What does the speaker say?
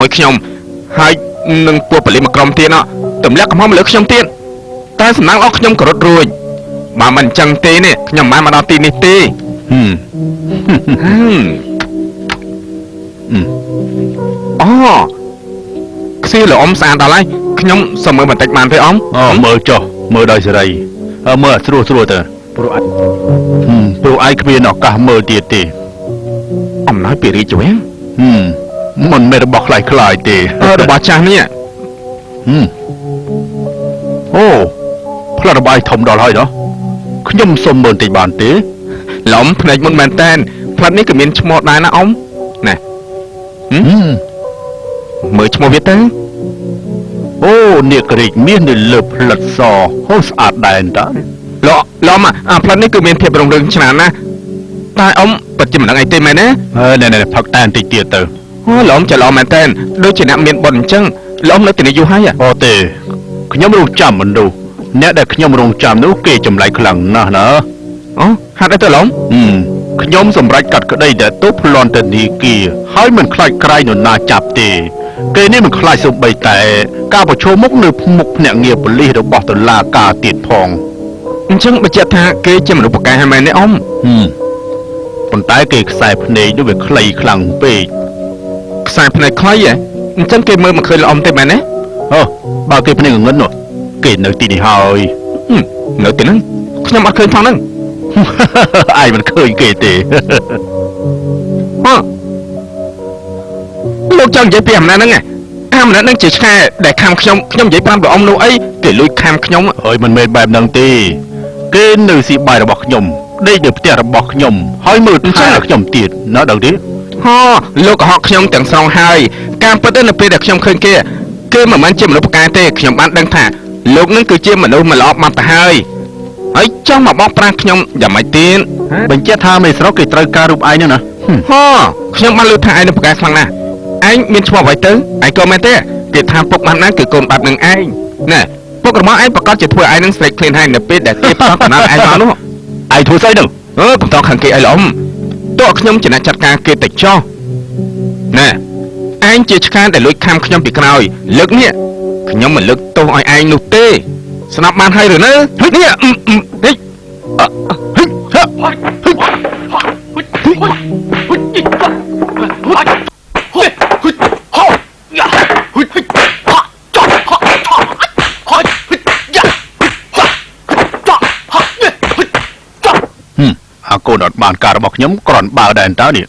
មួយខ្ញុំហើយនឹងពួកប៉ូលីសមកក្រុមទៀតទម្លាក់កំហុសមកលើខ្ញុំទៀតតែសំណាងអស់ខ្ញុំក៏រត់រួចបើមិនអញ្ចឹងទេនេះខ្ញុំមិនមកដល់ទីនេះទេអូខ្សៀលអ៊ំស្អាតដល់ហើយខ្ញុំសុំមើលបន្តិចបានទេអ៊ំមើលចុះមើលដោយសេរីមើលស្រួលទៅព្រោះឯងគ្មានឱកាសមើលទៀតទេអំណោយពីរាជវាំងមិនមែនរបស់ខ្លាយទេរបស់ចាស់នេះអូផ្លាត់របស់ឯងធំដល់ហើយខ្ញុំសុំមើលបន្តិចបានទេឡំភ្នែកមុនមែនតែនផ្លាត់នេះក៏មានឈ្មោះដែរណាអ៊ំណែមើលឈ្មោះវាទៅអូនាគរាជមាននៅលើផ្លិតសហូរស្អាតដែរតាឡំផ្លាត់នេះគឺមានភាពរុងរឿងច្រើនណាស់តែអ៊ំពិតជាមិនដឹងអីទេមែនទេណែផឹកតែបន្តិចទៀតទៅអូឡំច្រឡំមែនតែនដូចជាអ្នកមានបុណ្យអញ្ចឹងឡំនៅទីនេះយូរហើយអូទេខ្ញុំរងចាំមនុស្សអ្នកដែលខ្ញុំរងចាំនោះគេចម្លែកខ្លាំងណាស់ណាអូហេតុអីទៅឡំខ្ញុំសម្រេចកាត់ក្តីដែលទោសប្លន់ទៅនីគាហើយមិនខ្លាចក្រែងនរណាចាប់ទេគេនេះមិនខ្លាចសូម្បីតែការប្រឈមមុខនៅមុខភ្នាក់ងារប៉ូលីសរបស់តុលាការទៀតផងអញ្ចឹងបញ្ជាក់ថាគេជាមនុស្សប្រកែកហើយមែនទេអ៊ំប៉ុន្តែគេខ្សែភ្នែកនោះវាខ្លីខ្លាំងពេកខ្សែភ្នែកខ្លីហ៎អញ្ចឹងគេមើលមិនឃើញល្អំទេមែនទេបើគេភ្នែកងងឹតនោះគេនៅទីនេះហើយនៅទីហ្នឹងខ្ញុំអត់ឃើញផងហ្នឹងឯងមិនឃើញគេទេលោកចង់និយាយពីអំណាចហ្នឹងអាម្នាក់ហ្នឹងជាឆ្កែដែលខាំខ្ញុំនិយាយប្រាប់លោកអ៊ំនោះអីគេលួចខាំខ្ញុំហើយមិនមែនបែបហ្នឹងទេគេនៅស៊ីបាយរបស់ខ្ញុំដេកនៅផ្ទះរបស់ខ្ញុំហើយមើលថែខ្ញុំទៀតណាដឹងទេលោកកុហកខ្ញុំទាំងស្រុងហើយការពិតទៅនៅពេលដែលខ្ញុំឃើញគេមិនមែនជាមនុស្សប្រកែកទេខ្ញុំបានដឹងថាលោកនឹងគឺជាមនុស្សមិនល្អបាត់ទៅហើយចង់មកបោកប្រាស់ខ្ញុំយ៉ាងម៉េចទៀតបញ្ជាក់ថាមេស្រុកគេត្រូវការរូបឯងហ្នឹងណាខ្ញុំបានលើកថាឯងនឹងប្រកែកខ្លាំងណាស់ឯងមានឈ្មោះអ្វីទៅឯងក៏មែនទេគេថាពុកបានណាគឺកូនបាត់នឹងឯងណែពុករបស់ឯងប្រកាសជាធ្វើឯងនឹងស្រេកឃ្លានហើយនៅពេលដែលគេផ្ដោតកំណត់ឯងមកនោះឯងធ្វើស្អីទៅបន្តខាងគេអីឡំតើខ្ញុំចំណាត់ចាត់ការគេតិចចោះណែឯងជាឆ្កែដែលលួចខាំខ្ញុំពីក្រោយលើកនេះខ្ញុំមិនលើកទោសឲ្យឯងនោះទេស្នាប់បានហើយឬនៅនេះអាកូនអត់បានការរបស់ខ្ញុំគ្រាន់បើដែរតើនេះ